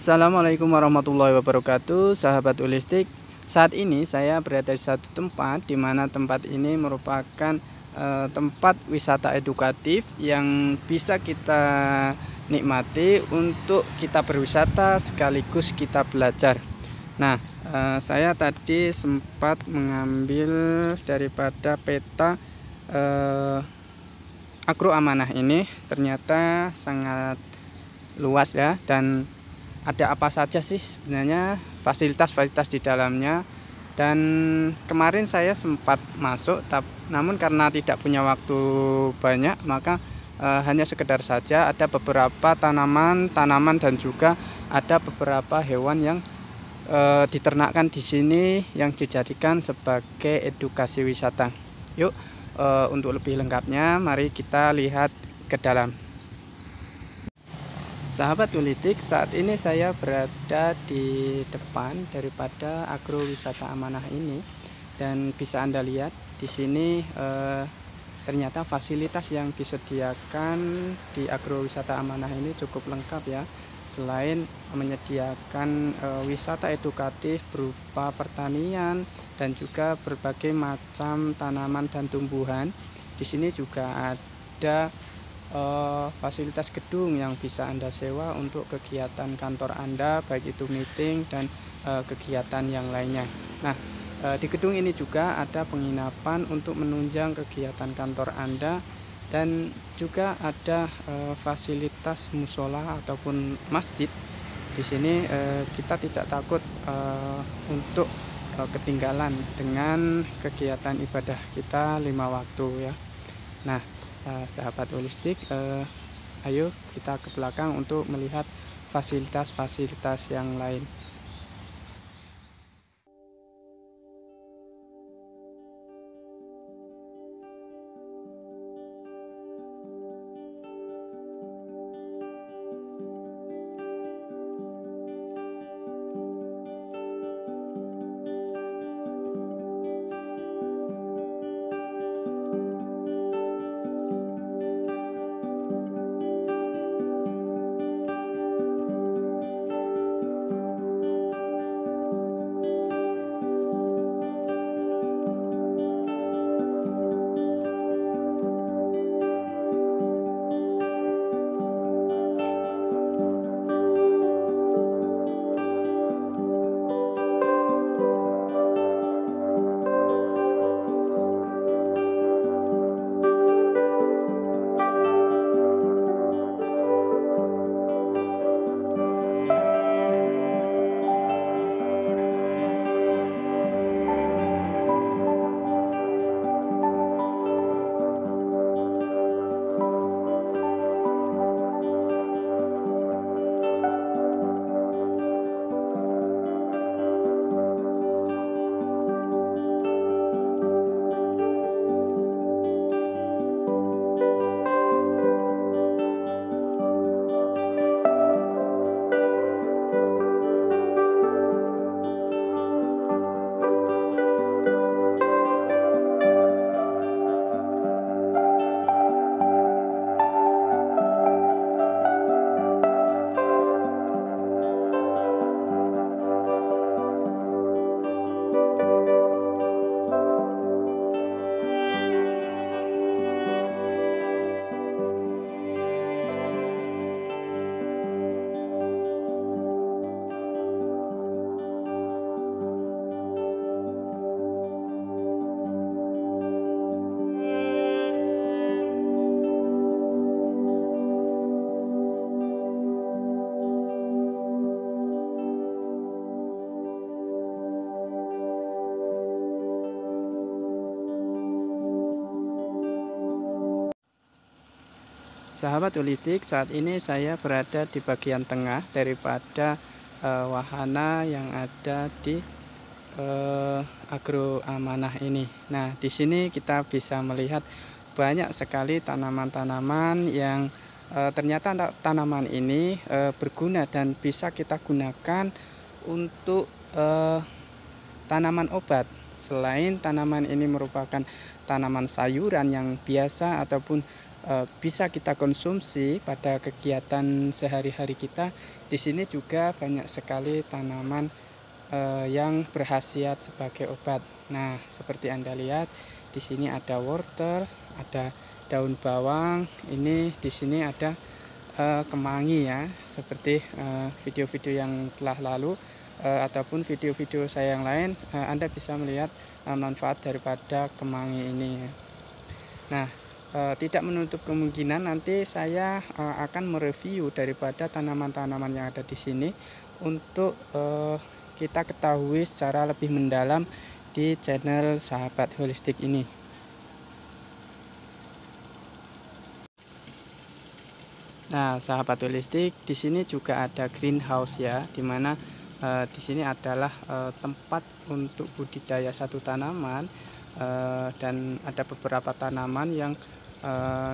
Assalamualaikum warahmatullahi wabarakatuh, sahabat holistik. Saat ini saya berada di satu tempat di mana tempat ini merupakan tempat wisata edukatif yang bisa kita nikmati untuk kita berwisata sekaligus kita belajar. Nah, saya tadi sempat mengambil daripada peta Agro Amanah ini, ternyata sangat luas ya, dan ada apa saja sih sebenarnya fasilitas-fasilitas di dalamnya. Dan kemarin saya sempat masuk, namun karena tidak punya waktu banyak, maka hanya sekedar saja ada beberapa tanaman dan juga ada beberapa hewan yang diternakkan di sini yang dijadikan sebagai edukasi wisata. Yuk, untuk lebih lengkapnya mari kita lihat ke dalam. Sahabat holistik, saat ini saya berada di depan daripada agrowisata amanah ini, dan bisa Anda lihat di sini ternyata fasilitas yang disediakan di agrowisata amanah ini cukup lengkap ya. Selain menyediakan wisata edukatif berupa pertanian dan juga berbagai macam tanaman dan tumbuhan, di sini juga ada fasilitas gedung yang bisa Anda sewa untuk kegiatan kantor Anda, baik itu meeting dan kegiatan yang lainnya. Nah, di gedung ini juga ada penginapan untuk menunjang kegiatan kantor Anda, dan juga ada fasilitas musola ataupun masjid. Di sini kita tidak takut untuk ketinggalan dengan kegiatan ibadah kita 5 waktu ya. Nah, sahabat holistik, ayo kita ke belakang untuk melihat fasilitas-fasilitas yang lain. Sahabat holistik, saat ini saya berada di bagian tengah daripada wahana yang ada di Agro Amanah ini. Nah, di sini kita bisa melihat banyak sekali tanaman-tanaman yang ternyata tanaman ini berguna dan bisa kita gunakan untuk tanaman obat. Selain tanaman ini merupakan tanaman sayuran yang biasa ataupun bisa kita konsumsi pada kegiatan sehari-hari kita. Di sini juga banyak sekali tanaman yang berkhasiat sebagai obat. Nah, seperti Anda lihat, di sini ada wortel, ada daun bawang. Ini di sini ada kemangi ya, seperti video-video yang telah lalu ataupun video-video saya yang lain, Anda bisa melihat manfaat daripada kemangi ini. Nah, tidak menutup kemungkinan nanti saya akan mereview daripada tanaman-tanaman yang ada di sini untuk kita ketahui secara lebih mendalam di channel Sahabat Holistik ini. Nah, Sahabat Holistik, di sini juga ada greenhouse ya, dimana di sini adalah tempat untuk budidaya satu tanaman, dan ada beberapa tanaman yang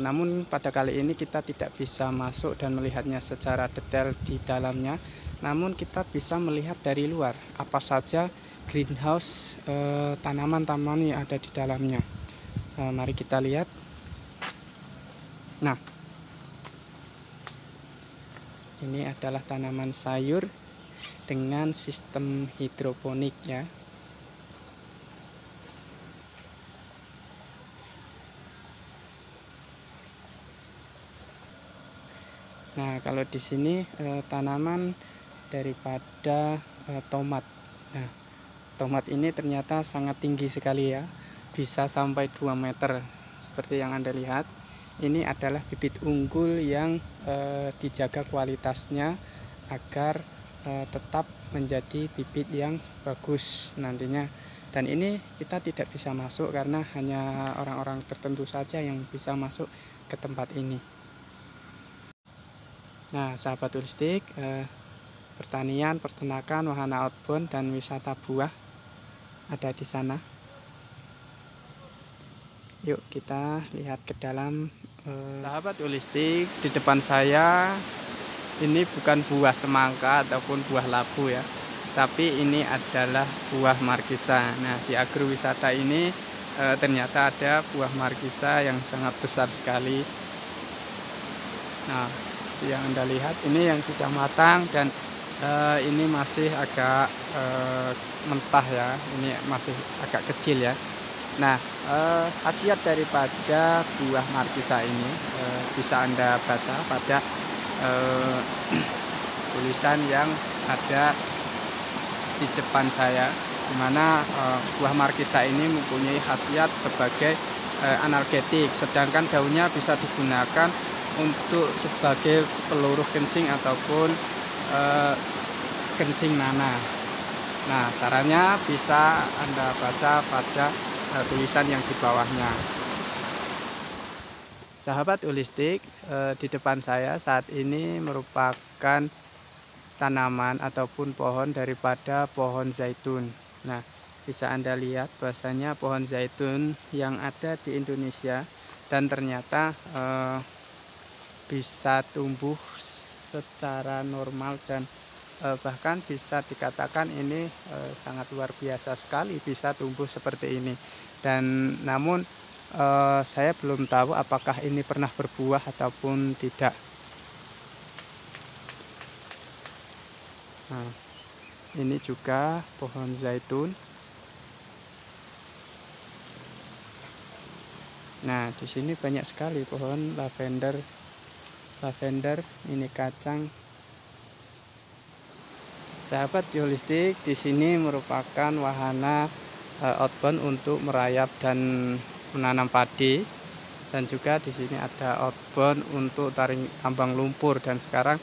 namun pada kali ini kita tidak bisa masuk dan melihatnya secara detail di dalamnya, namun kita bisa melihat dari luar apa saja greenhouse tanaman-tanaman yang ada di dalamnya. Mari kita lihat. Nah, ini adalah tanaman sayur dengan sistem hidroponik ya. Nah, kalau di sini tanaman daripada tomat. Nah, tomat ini ternyata sangat tinggi sekali ya, bisa sampai 2 meter seperti yang Anda lihat. Ini adalah bibit unggul yang dijaga kualitasnya agar tetap menjadi bibit yang bagus nantinya. Dan ini kita tidak bisa masuk karena hanya orang-orang tertentu saja yang bisa masuk ke tempat ini. Nah, Sahabat Holistik, pertanian, peternakan, wahana outbound, dan wisata buah ada di sana. Yuk kita lihat ke dalam. Sahabat Holistik, di depan saya ini bukan buah semangka ataupun buah labu ya, tapi ini adalah buah markisa. Nah, di agrowisata ini ternyata ada buah markisa yang sangat besar sekali. Nah, yang Anda lihat ini yang sudah matang, dan ini masih agak mentah ya, ini masih agak kecil ya. Nah, khasiat daripada buah markisa ini bisa Anda baca pada tulisan yang ada di depan saya, di mana buah markisa ini mempunyai khasiat sebagai analgetik, sedangkan daunnya bisa digunakan untuk sebagai peluruh kencing ataupun kencing nanah. Nah, caranya bisa Anda baca pada tulisan yang di bawahnya. Sahabat Holistik, di depan saya saat ini merupakan tanaman ataupun pohon daripada pohon zaitun. Nah, bisa Anda lihat bahwasanya pohon zaitun yang ada di Indonesia dan ternyata bisa tumbuh secara normal, dan bahkan bisa dikatakan ini sangat luar biasa sekali bisa tumbuh seperti ini. Dan namun saya belum tahu apakah ini pernah berbuah ataupun tidak. Nah, ini juga pohon zaitun. Nah, di sini banyak sekali pohon lavender, ini kacang. Sahabat Holistik, di sini merupakan wahana outbound untuk merayap dan menanam padi, dan juga di sini ada outbound untuk tambang lumpur, dan sekarang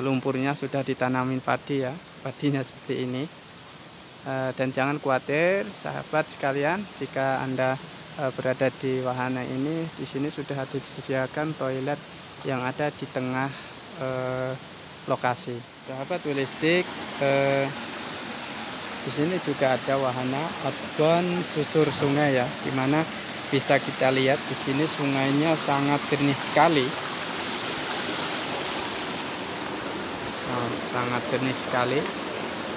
lumpurnya sudah ditanamin padi ya, padinya seperti ini. Dan jangan khawatir sahabat sekalian, jika Anda berada di wahana ini, di sini sudah ada disediakan toilet yang ada di tengah lokasi. Sahabat Holistik, di sini juga ada wahana outbound susur sungai ya, dimana bisa kita lihat di sini sungainya sangat jernih sekali. Sangat jernih sekali.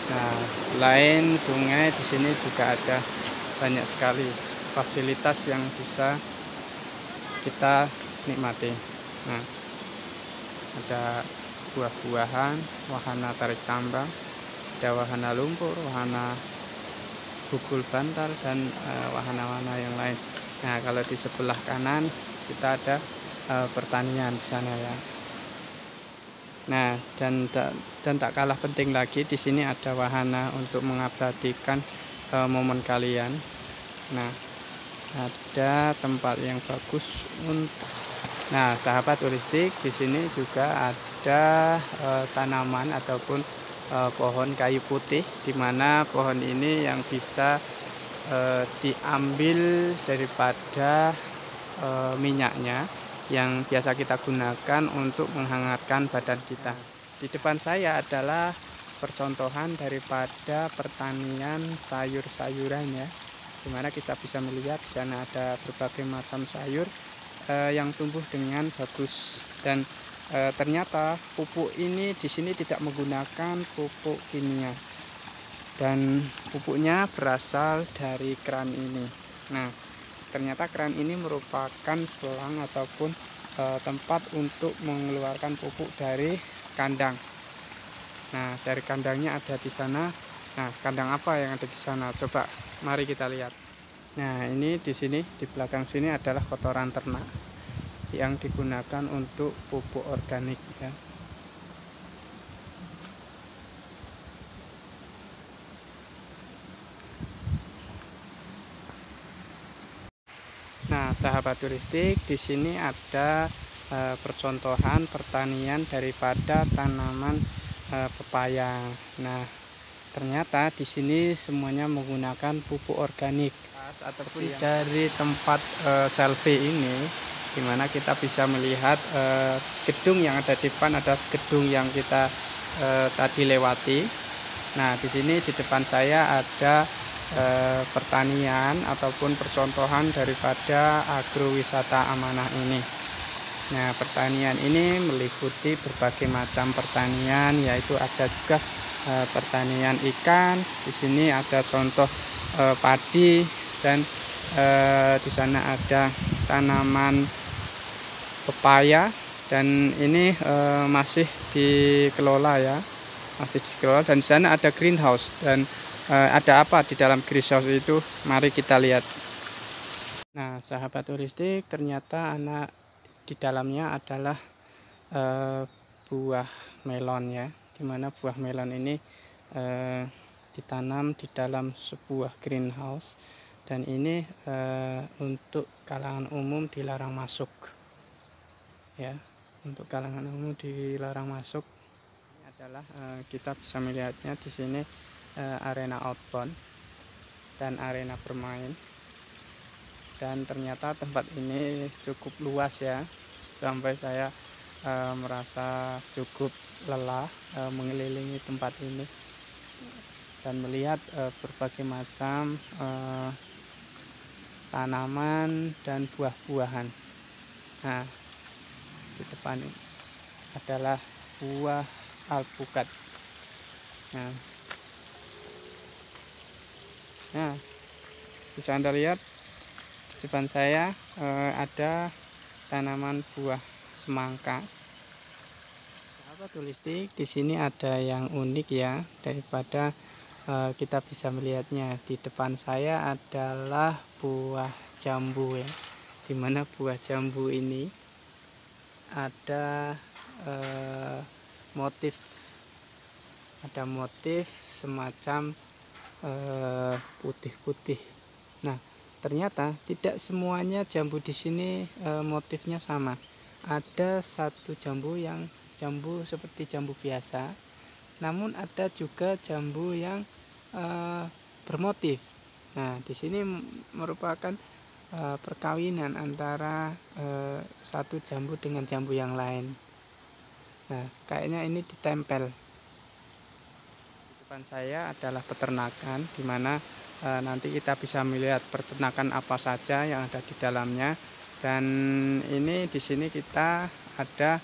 Nah, selain sungai, di sini juga ada banyak sekali fasilitas yang bisa kita nikmati. Nah, ada buah-buahan, wahana tarik tambang, ada wahana lumpur, wahana gugul bantal, dan wahana-wahana yang lain. Nah, kalau di sebelah kanan kita ada pertanian di sana ya. Nah, dan tak kalah penting lagi, di sini ada wahana untuk mengabadikan momen kalian. Nah, ada tempat yang bagus untuk. Nah, sahabat turistik, di sini juga ada tanaman ataupun pohon kayu putih, di mana pohon ini yang bisa diambil daripada minyaknya yang biasa kita gunakan untuk menghangatkan badan kita. Di depan saya adalah percontohan daripada pertanian sayur-sayuran ya, dimana kita bisa melihat di sana ada berbagai macam sayur yang tumbuh dengan bagus, dan ternyata pupuk ini di sini tidak menggunakan pupuk kimia, dan pupuknya berasal dari keran ini. Nah, ternyata keran ini merupakan selang ataupun tempat untuk mengeluarkan pupuk dari kandang. Nah, dari kandangnya ada di sana. Nah, kandang apa yang ada di sana? Coba mari kita lihat. Nah, ini di sini, di belakang sini adalah kotoran ternak yang digunakan untuk pupuk organik ya. Nah, sahabat turistik, di sini ada percontohan pertanian daripada tanaman pepaya. Nah, ternyata di sini semuanya menggunakan pupuk organik. Ataupun dari tempat selfie ini, dimana kita bisa melihat gedung yang ada di depan, ada gedung yang kita tadi lewati. Nah, di sini di depan saya ada pertanian ataupun percontohan daripada agrowisata amanah ini. Nah, pertanian ini meliputi berbagai macam pertanian, yaitu ada juga pertanian ikan. Di sini ada contoh padi, dan di sana ada tanaman pepaya, dan ini masih dikelola ya, masih dikelola. Dan di sana ada greenhouse, dan ada apa di dalam greenhouse itu? Mari kita lihat. Nah, sahabat turistik, ternyata anak di dalamnya adalah buah melon ya, dimana buah melon ini ditanam di dalam sebuah greenhouse, dan ini untuk kalangan umum dilarang masuk ya, untuk kalangan umum dilarang masuk. Ini adalah kita bisa melihatnya di sini arena outbound dan arena bermain, dan ternyata tempat ini cukup luas ya, sampai saya merasa cukup lelah mengelilingi tempat ini dan melihat berbagai macam tanaman dan buah-buahan. Nah, di depan ini adalah buah alpukat. Nah, bisa Anda lihat di depan saya ada tanaman buah semangka. Sahabat turistik, di sini ada yang unik ya, daripada kita bisa melihatnya. Di depan saya adalah buah jambu ya, dimana buah jambu ini ada motif semacam putih-putih. Nah, ternyata tidak semuanya jambu di sini motifnya sama. Ada satu jambu yang jambu seperti jambu biasa, namun ada juga jambu yang bermotif. Nah, di sini merupakan perkawinan antara satu jambu dengan jambu yang lain. Nah, kayaknya ini ditempel. Di depan saya adalah peternakan, di mana nanti kita bisa melihat peternakan apa saja yang ada di dalamnya. Dan ini di sini kita ada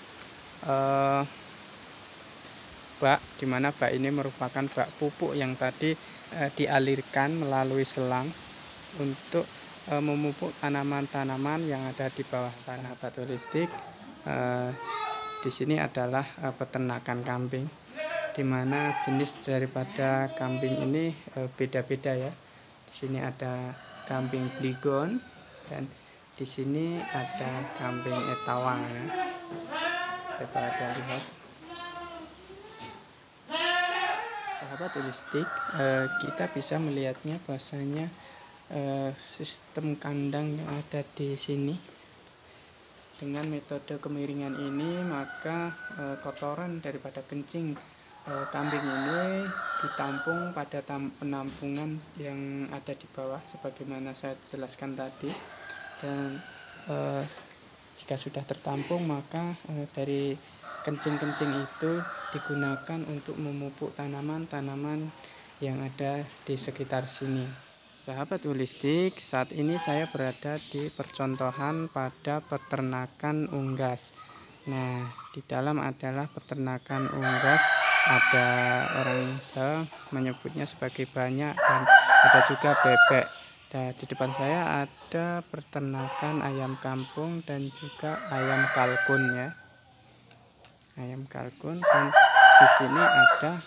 bak, di mana bak ini merupakan bak pupuk yang tadi dialirkan melalui selang untuk memupuk tanaman-tanaman yang ada di bawah sana. Sahabat holistik, di sini adalah peternakan kambing, di mana jenis daripada kambing ini beda-beda ya. Di sini ada kambing Bligon dan di sini ada kambing Etawang ya. Coba ada lihat. Sahabat holistik, kita bisa melihatnya bahwasanya sistem kandang yang ada di sini dengan metode kemiringan ini, maka kotoran daripada kencing kambing ini ditampung pada penampungan yang ada di bawah sebagaimana saya jelaskan tadi. Dan jika sudah tertampung, maka dari kencing-kencing itu digunakan untuk memupuk tanaman-tanaman yang ada di sekitar sini. Sahabat holistik, saat ini saya berada di percontohan pada peternakan unggas. Nah, di dalam adalah peternakan unggas, ada orang Jawa menyebutnya sebagai banyak dan ada juga bebek. Nah, di depan saya ada peternakan ayam kampung dan juga ayam kalkun ya. Ayam kalkun, dan di sini ada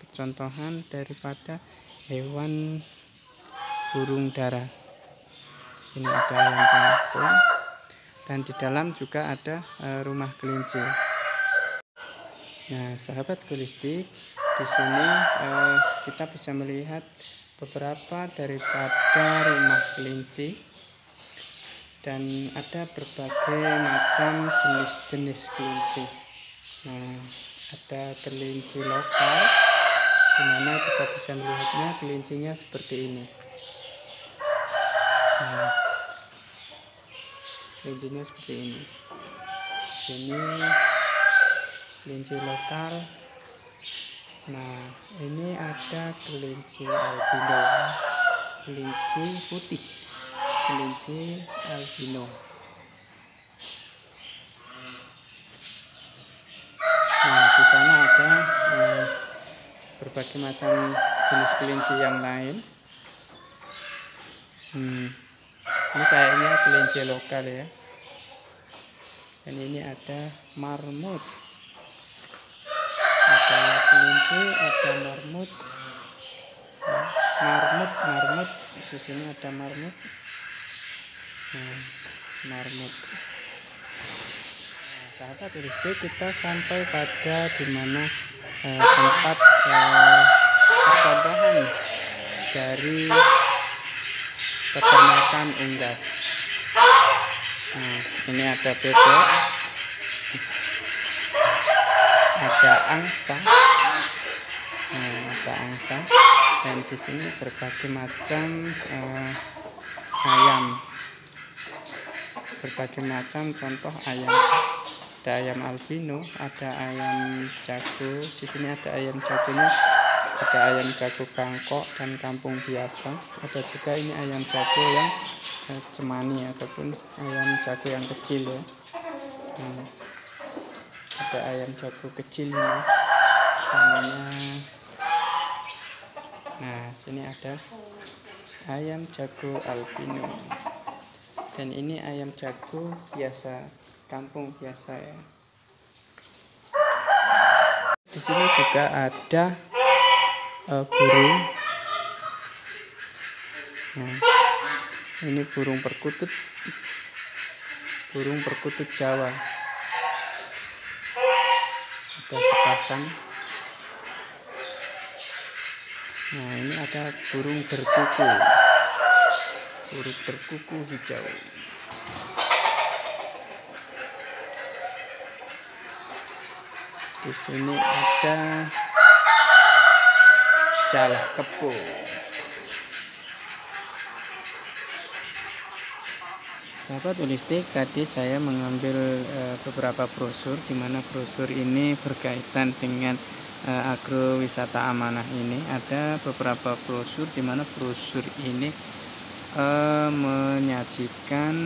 percontohan daripada hewan burung dara. Sini ada ayam kampung dan di dalam juga ada rumah kelinci. Nah, sahabat holistik, di sini kita bisa melihat beberapa daripada rumah kelinci dan ada berbagai macam jenis-jenis kelinci. Nah, ada kelinci lokal, dimana kita bisa melihatnya kelincinya seperti ini. Nah, kelincinya seperti ini. Sini kelinci lokal. Nah, ini ada kelinci albino, kelinci putih, kelinci albino. Nah, di sana ada berbagai macam jenis kelinci yang lain. Ini kayaknya kelinci lokal ya. Dan ini ada marmut. Ada kelinci, ada marmut. Marmut. Di sini ada marmut. Nah, marmut. Nah, sahabat holistik, kita sampai pada dimana tempat percontohan dari peternakan unggas. Nah, ini ada bebek, ada angsa, dan di sini berbagai macam ayam, berbagai macam contoh ayam. Ada ayam albino, ada ayam jago. Di sini ada ayam jagonya, ada ayam jago Bangkok dan kampung biasa. Ada juga ini ayam jago yang cemani ataupun ayam jago yang kecil ya. Ada ayam jago kecil ini namanya. Nah, sini ada ayam jago albino. Dan ini ayam jago biasa, kampung biasa ya. Di sini juga ada burung. Nah, ini burung perkutut Jawa. Ada sepasang. Nah, ini ada burung berkuku hijau. Di sini ada jalak kebo. Sahabat holistik, tadi saya mengambil beberapa brosur, di mana brosur ini berkaitan dengan agrowisata amanah ini. Ada beberapa brosur di mana brosur ini menyajikan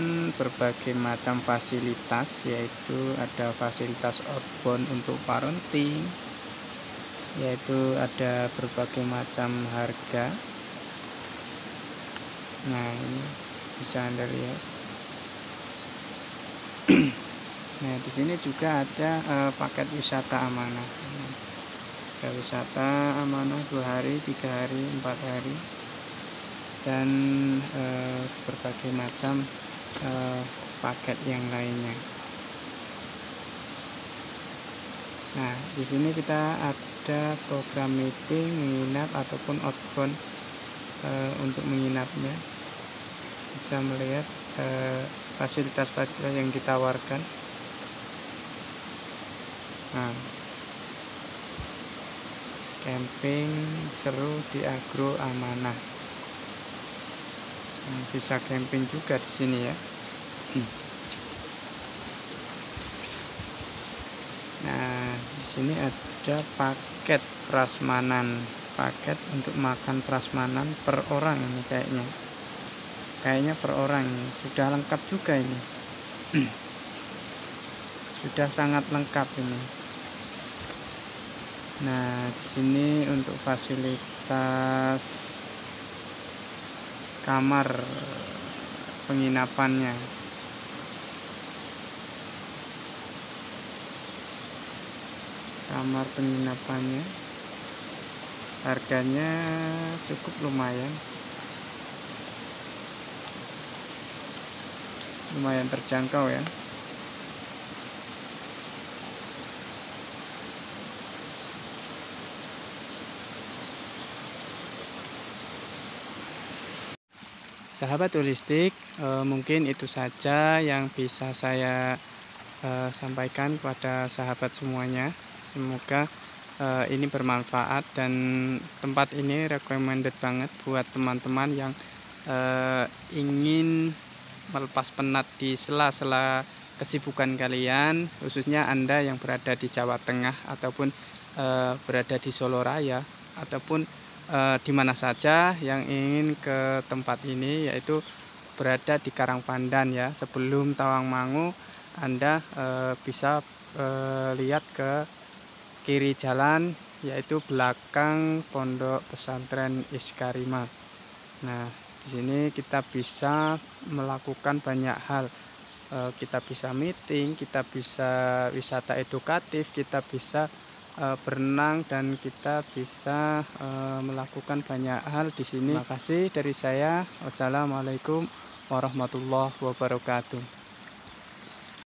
berbagai macam fasilitas, yaitu ada fasilitas outbound untuk parenting, yaitu ada berbagai macam harga, Nah, ini bisa Anda lihat. Nah, di sini juga ada paket wisata amanah. Ada wisata amanah 2 hari, 3 hari, 4 hari, dan berbagai macam paket yang lainnya. Nah, di sini kita ada program meeting, menginap ataupun outbound untuk menginapnya. Bisa melihat fasilitas-fasilitas yang ditawarkan. Nah, camping seru di Agro Amanah. Nah, bisa camping juga di sini ya. Nah, di sini ada paket prasmanan, paket untuk makan prasmanan per orang ini kayaknya per orang ini sudah lengkap juga ini. Sudah sangat lengkap ini. Nah, di sini untuk fasilitas kamar penginapannya. Kamar penginapannya harganya cukup lumayan terjangkau ya. Sahabat holistik, mungkin itu saja yang bisa saya sampaikan kepada sahabat semuanya. Semoga ini bermanfaat, dan tempat ini recommended banget buat teman-teman yang ingin melepas penat di sela-sela kesibukan kalian, khususnya Anda yang berada di Jawa Tengah ataupun berada di Solo Raya, ataupun di mana saja yang ingin ke tempat ini, yaitu berada di Karangpandan ya. Sebelum Tawangmangu, Anda bisa lihat ke kiri jalan, yaitu belakang Pondok Pesantren Iskarima. Nah, di sini kita bisa melakukan banyak hal. Kita bisa meeting, kita bisa wisata edukatif, kita bisa berenang, dan kita bisa melakukan banyak hal di sini. Terima kasih dari saya. Wassalamualaikum warahmatullahi wabarakatuh.